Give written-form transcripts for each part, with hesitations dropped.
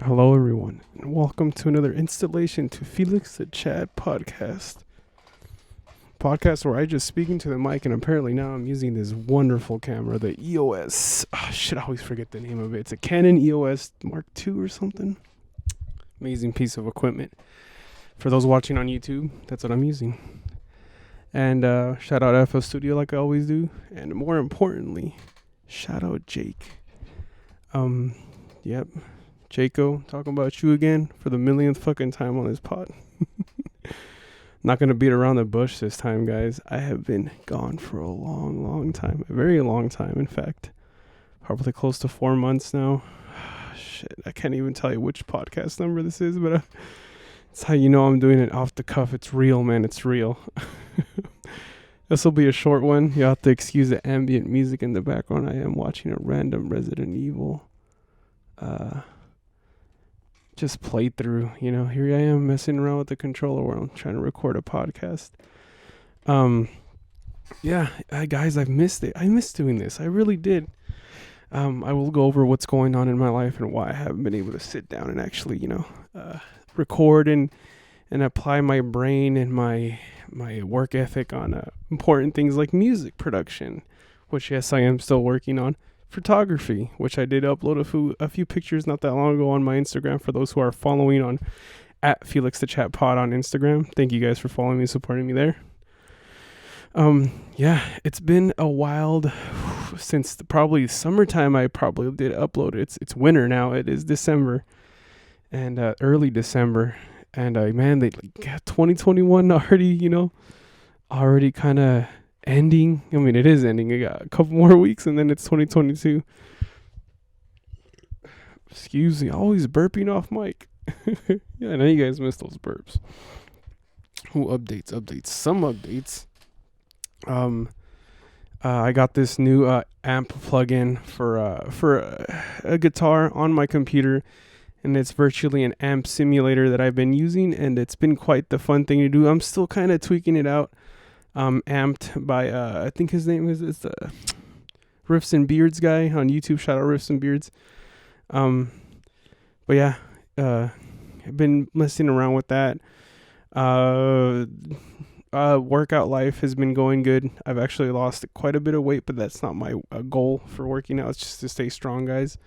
Hello, everyone, and welcome to another installation to Felix the Chat podcast. Podcast where I just speak into the mic, and apparently now I'm using this wonderful camera, the EOS. I always forget the name of it. It's a Canon EOS Mark II or something. Amazing piece of equipment. For those watching on YouTube, that's what I'm using. And shout out FL Studio like I always do. And more importantly, shout out Jake. Yep. Jaco, talking about you again for the millionth fucking time on this pod. Not going to beat around the bush this time, guys. I have been gone for a long time. A very long time, in fact. Probably close to 4 months now. Shit, I can't even tell you which podcast number this is, but it's how you know I'm doing it off the cuff. It's real, man. It's real. This will be a short one. You have to excuse the ambient music in the background. I am watching a random Resident Evil just played through, here I am messing around with the controller while I'm trying to record a podcast. Guys, I've missed it. I missed doing this. I really did. I will go over what's going on in my life and why I haven't been able to sit down and actually, record and apply my brain and my work ethic on important things like music production, which, yes, I am still working on. Photography, which I did upload a few pictures not that long ago on my Instagram for those who are following on at Felix the Chat Pod on Instagram. Thank you guys for following me, supporting me there. It's been a wild since probably summertime. I probably did upload it. It's winter now. It is December and early December, and 2021 already kind of ending. I mean, it is ending. I got a couple more weeks and then it's 2022. Excuse me, always burping off mic. Yeah, I know you guys missed those burps. Updates. Some updates. I got this new amp plugin for a guitar on my computer, and it's virtually an amp simulator that I've been using, and it's been quite the fun thing to do. I'm still kind of tweaking it out. Amped by I think his name is the Riffs and Beards guy on YouTube. Shout out Riffs and Beards. I've been messing around with that. Workout life has been going good. I've actually lost quite a bit of weight, but that's not my goal for working out. It's just to stay strong, guys.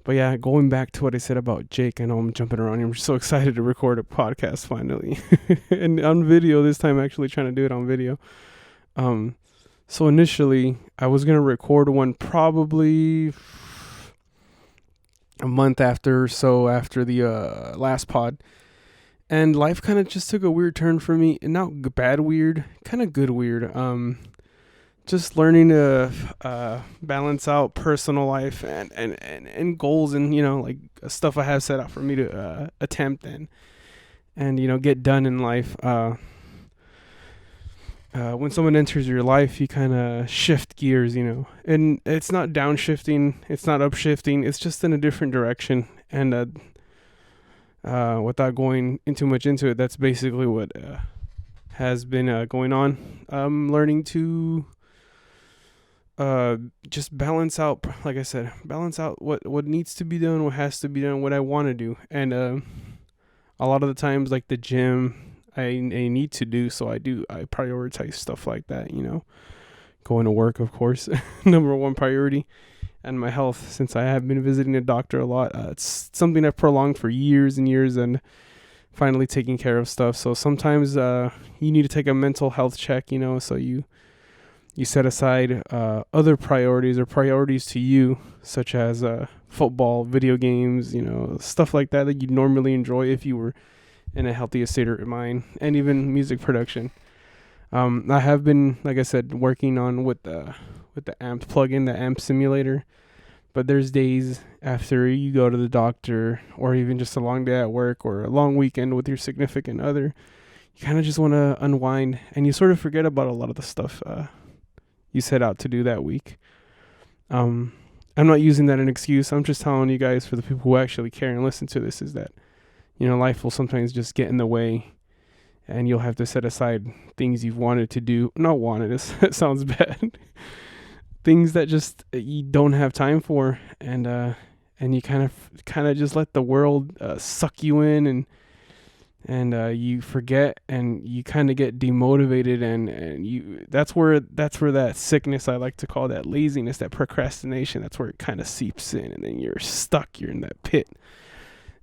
Going back to what I said about Jake, I know I'm jumping around here. I'm so excited to record a podcast finally. And on video this time, actually trying to do it on video. So initially, I was going to record one probably a month after the last pod. And life kind of just took a weird turn for me. And not bad weird, kind of good weird. Just learning to balance out personal life and goals and, like stuff I have set out for me to attempt and get done in life. When someone enters your life, you kind of shift gears, and it's not downshifting, it's not upshifting, it's just in a different direction. And without going too much into it, that's basically what has been going on. I'm learning to just balance out, like I said, what needs to be done, what has to be done, what I want to do. And a lot of the times, like the gym, I need to do, so I prioritize stuff like that, going to work, of course, number one priority, and my health, since I have been visiting a doctor a lot. It's something I've prolonged for years and years, and finally taking care of stuff. So sometimes you need to take a mental health check, so you set aside other priorities or priorities to you, such as football, video games, stuff like that you'd normally enjoy if you were in a healthy state of mind, and even music production. I have been, like I said, working on with the amp plugin, the amp simulator. But there's days after you go to the doctor, or even just a long day at work or a long weekend with your significant other, you kind of just want to unwind, and you sort of forget about a lot of the stuff you set out to do that week. I'm not using that as an excuse. I'm just telling you guys, for the people who actually care and listen to this, is that, life will sometimes just get in the way, and you'll have to set aside things you've wanted to do. Not wanted, it sounds bad. Things that just you don't have time for, and and you kind of just let the world suck you in, and you forget, and you kind of get demotivated, and you that's where that sickness, I like to call that laziness, that procrastination, that's where it kind of seeps in, and then you're stuck, you're in that pit.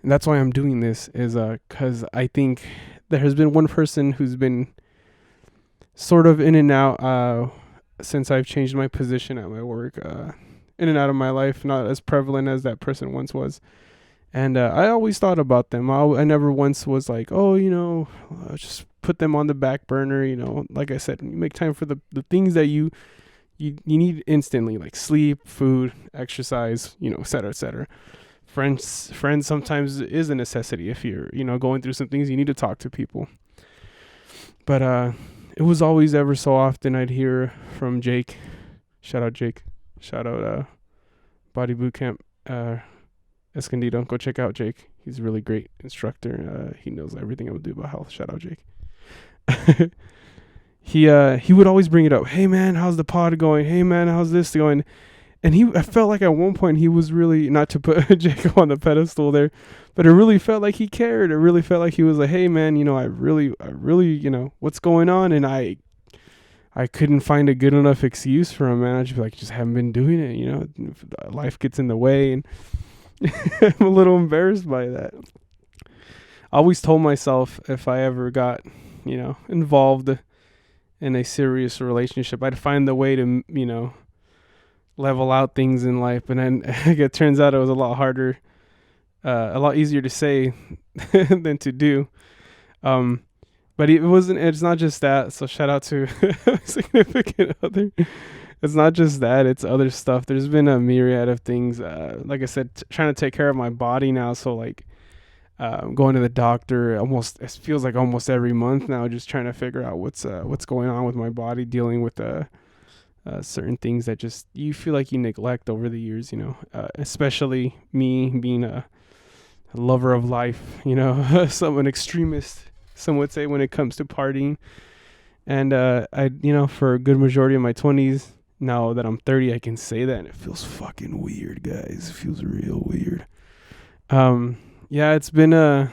And that's why I'm doing this, is because I think there has been one person who's been sort of in and out since I've changed my position at my work, in and out of my life, not as prevalent as that person once was. And I always thought about them. I never once was like, oh, just put them on the back burner. Like I said, you make time for the things that you need instantly, like sleep, food, exercise, et cetera, et cetera. Friends sometimes is a necessity. If you're, going through some things, you need to talk to people. But it was always, ever so often, I'd hear from Jake. Shout out Jake. Shout out Body Bootcamp. Escondido. Go check out Jake. He's a really great instructor. He knows everything I would do about health. Shout out Jake. He would always bring it up. Hey man, how's the pod going? Hey man, how's this going? And I felt like at one point he was really, not to put Jake on the pedestal there, but it really felt like he cared. It really felt like he was like, hey man, I really, what's going on? And I couldn't find a good enough excuse for him, man. I just be like, just haven't been doing it. Life gets in the way, and I'm a little embarrassed by that. I always told myself if I ever got, involved in a serious relationship, I'd find the way to, level out things in life. And then it turns out it was a lot harder, a lot easier to say than to do. But it's not just that. So shout out to significant other. It's not just that, it's other stuff. There's been a myriad of things. Like I said, trying to take care of my body now. So like going to the doctor it feels like almost every month now, just trying to figure out what's going on with my body, dealing with certain things that just you feel like you neglect over the years, especially me being a lover of life, an extremist, some would say, when it comes to partying. And I for a good majority of my 20s, now that I'm 30, I can say that, and it feels fucking weird, guys. It feels real weird. It's been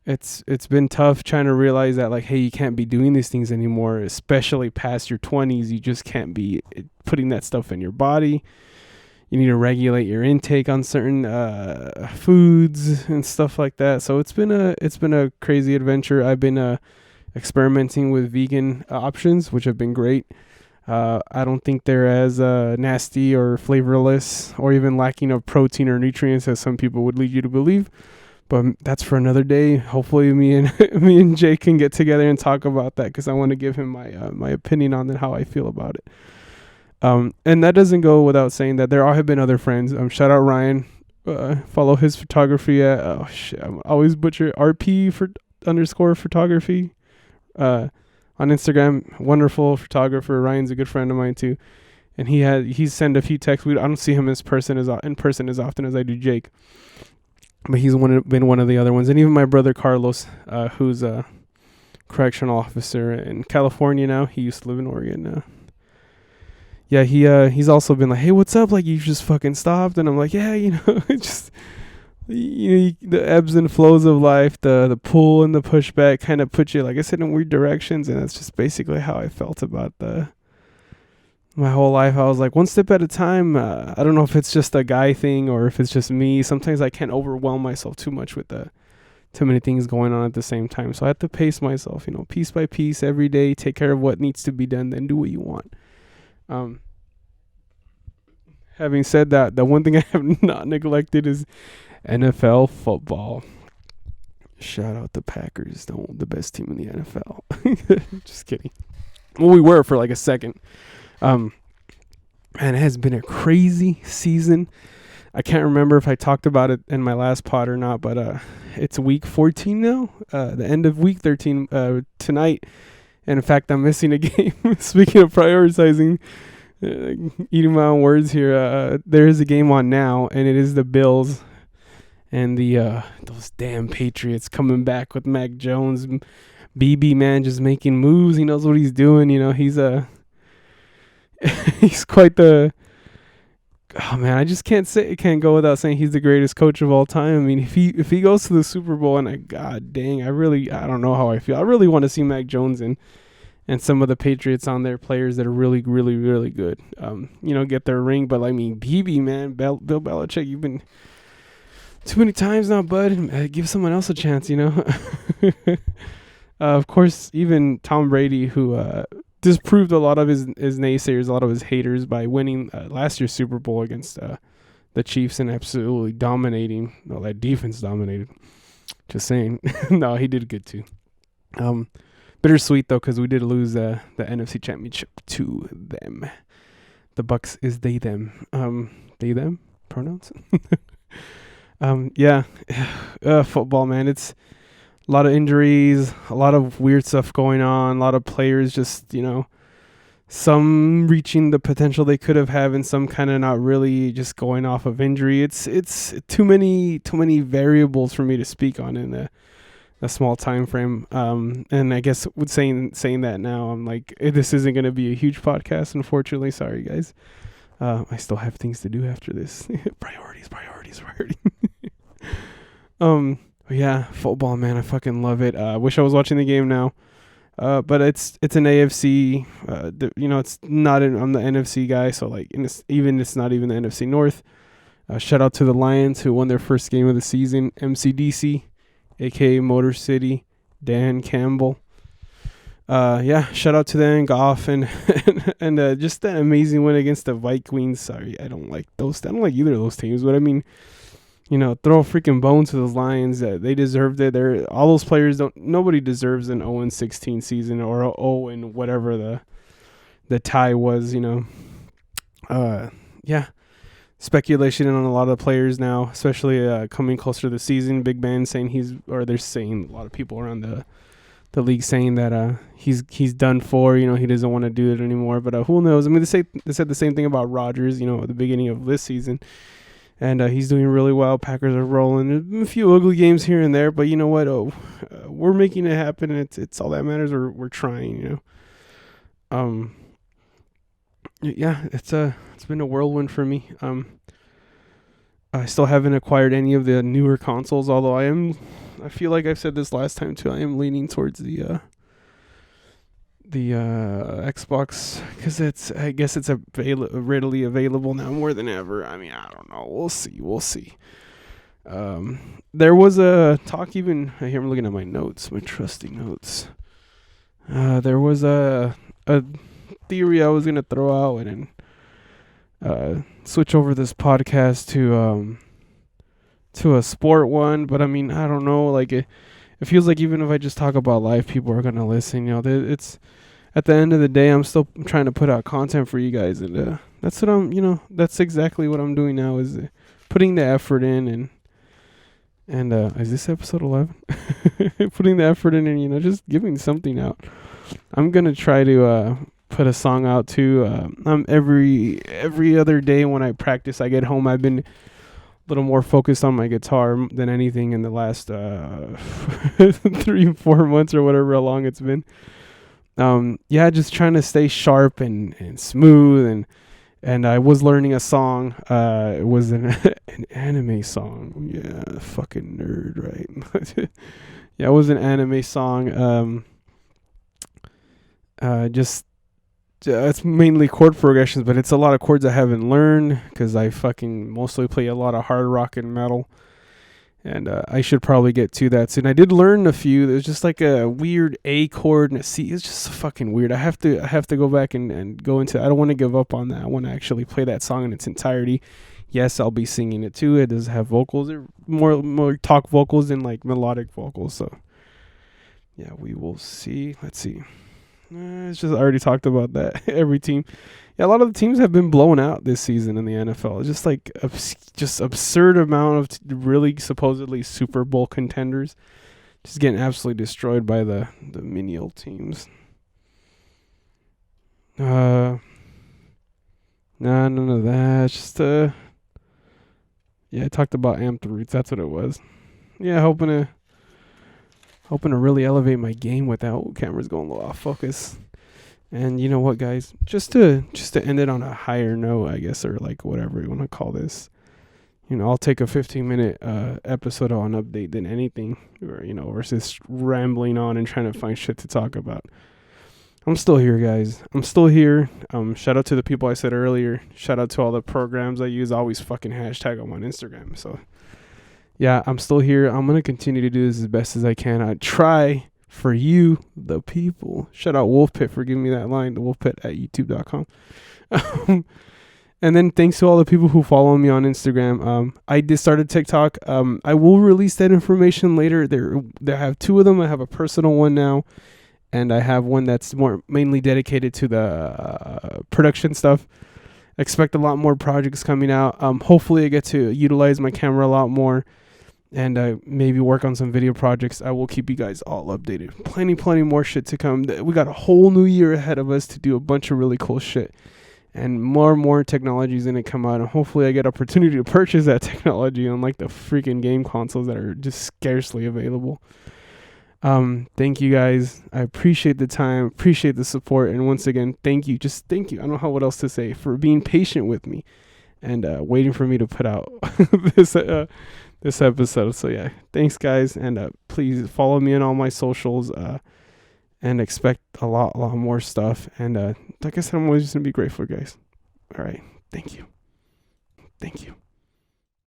it's been tough trying to realize that, like, hey, you can't be doing these things anymore, especially past your 20s. You just can't be putting that stuff in your body. You need to regulate your intake on certain foods and stuff like that. So it's been a crazy adventure. I've been experimenting with vegan options, which have been great. I don't think they're as nasty or flavorless or even lacking of protein or nutrients as some people would lead you to believe. But that's for another day. Hopefully me and Jake can get together and talk about that, because I want to give him my opinion on how I feel about it. And that doesn't go without saying that there have been other friends. Shout out Ryan. Follow his photography at I always butcher RP _ photography. On Instagram. Wonderful photographer. Ryan's a good friend of mine too, and he's sent a few texts. I don't see him in person as often as I do Jake, but he's been one of the other ones. And even my brother Carlos, who's a correctional officer in California now. He used to live in Oregon now. Yeah, he's also been like, hey, what's up? Like, you just fucking stopped. And I'm like, yeah, it's just, the ebbs and flows of life, the pull and the pushback kind of put you, like I said, in weird directions. And that's just basically how I felt about my whole life. I was like, one step at a time. I don't know if it's just a guy thing or if it's just me. Sometimes I can't overwhelm myself too much with too many things going on at the same time. So I have to pace myself, piece by piece every day, take care of what needs to be done, then do what you want. Having said that, the one thing I have not neglected is NFL football. Shout out the Packers, the best team in the NFL. Just kidding. Well, we were for like a second. And it has been a crazy season. I can't remember if I talked about it in my last pod or not, but it's week 14 now. The end of week 13 tonight. And in fact, I'm missing a game. Speaking of prioritizing, eating my own words here, there is a game on now, and it is the Bills and those damn Patriots coming back with Mac Jones. BB, man, just making moves. He knows what he's doing. He's he's quite the oh man, I just can't go without saying he's the greatest coach of all time. I mean, if he goes to the Super Bowl, and god dang, I don't know how I feel. I really want to see Mac Jones and some of the Patriots on their players that are really, really, really good. Get their ring. But I mean, BB, man, Bill Belichick, you've been too many times now, bud. Give someone else a chance, Of course, even Tom Brady, who disproved a lot of his naysayers, a lot of his haters by winning last year's Super Bowl against the Chiefs and absolutely dominating. Well, that defense dominated. Just saying. No, he did good too. Bittersweet though, because we did lose the NFC Championship to them. The Bucks is they them. They them pronouns. Yeah. Football, man. It's a lot of injuries, a lot of weird stuff going on, a lot of players just, some reaching the potential they could have had and some kind of not really, just going off of injury. It's too many variables for me to speak on in a small time frame. And I guess with saying that now, I'm like, this isn't going to be a huge podcast, unfortunately. Sorry, guys. I still have things to do after this. Priorities. Yeah, football, man. I fucking love it. Wish I was watching the game now. But it's an AFC. It's not I'm the NFC guy, so like, it's not even the NFC North. Shout out to the Lions, who won their first game of the season. MCDC, aka Motor City, Dan Campbell. Shout out to them, Goff, and just that amazing win against the Vikings. Sorry, I don't like either of those teams, but I mean, throw a freaking bone to those Lions. They deserved it. All those players nobody deserves an 0-16 season or a 0 whatever the tie was, Speculation on a lot of the players now, especially coming closer to the season. Big Ben saying they're saying, a lot of people around the league saying that he's done for, he doesn't want to do it anymore. But who knows? I mean, they said the same thing about Rodgers, at the beginning of this season. And he's doing really well. Packers are rolling. There's a few ugly games here and there, but you know what? We're making it happen, and it's all that matters. We're trying, it's been a whirlwind for me. I still haven't acquired any of the newer consoles, although I feel like I've said this last time too. I am leaning towards the Xbox, because I guess it's readily available now more than ever. I mean, I don't know. We'll see. There was a talk, even here I'm looking at my notes, my trusty notes. There was a theory I was gonna throw out and switch over this podcast to a sport one, but I mean, I don't know. Like it feels like even if I just talk about life, people are gonna listen. It's at the end of the day, I'm still trying to put out content for you guys, and that's what that's exactly what I'm doing now, is putting the effort in, and is this episode 11? Putting the effort in and just giving something out. I'm gonna try to put a song out too. Every other day when I practice, I get home, I've been a little more focused on my guitar than anything in the last 3-4 months or whatever how long it's been. Just trying to stay sharp and smooth, and I was learning a song. It was an anime song. Yeah, fucking nerd, right? Yeah, it was an anime song. It's mainly chord progressions, but it's a lot of chords I haven't learned because I fucking mostly play a lot of hard rock and metal. And I should probably get to that soon. I did learn a few. There's just like a weird A chord and a C. It's just fucking weird. I have to go back and go into. I don't want to give up on that. I want to actually play that song in its entirety. Yes, I'll be singing it too. It does have vocals. They're more talk vocals than like melodic vocals. So yeah, we will see. Let's see. It's just I already talked about that. Every team. Yeah, a lot of the teams have been blown out this season in the NFL. It's just like just absurd amount of really supposedly Super Bowl contenders just getting absolutely destroyed by the menial teams. Nah, none of that. It's just I talked about Amp the Roots. That's what it was. Yeah, hoping to really elevate my game without cameras going a little off focus. And you know what, guys? Just to end it on a higher note, I guess, or like whatever you want to call this. I'll take a 15-minute episode on update than anything, or versus rambling on and trying to find shit to talk about. I'm still here, guys. I'm still here. Shout out to the people I said earlier. Shout out to all the programs I use. I always fucking hashtag them on Instagram. So yeah, I'm still here. I'm gonna continue to do this as best as I can. I try for you, the people. Shout out Wolfpit for giving me that line. The Wolfpit at youtube.com. And then thanks to all the people who follow me on Instagram. I just started TikTok. I will release that information later. I have two of them. I have a personal one now, and I have one that's more mainly dedicated to the production stuff. Expect a lot more projects coming out. Hopefully I get to utilize my camera a lot more, and maybe work on some video projects. I will keep you guys all updated. Plenty more shit to come. We got a whole new year ahead of us to do a bunch of really cool shit. And more technology is going to come out, and hopefully I get opportunity to purchase that technology, unlike the freaking game consoles that are just scarcely available. Thank you guys. I appreciate the time, appreciate the support, and once again, thank you. Just thank you. I don't know what else to say, for being patient with me and waiting for me to put out this episode. So yeah, thanks guys, and please follow me on all my socials. And expect a lot more stuff. And like I said, I'm always just gonna be grateful, guys. All right. Thank you.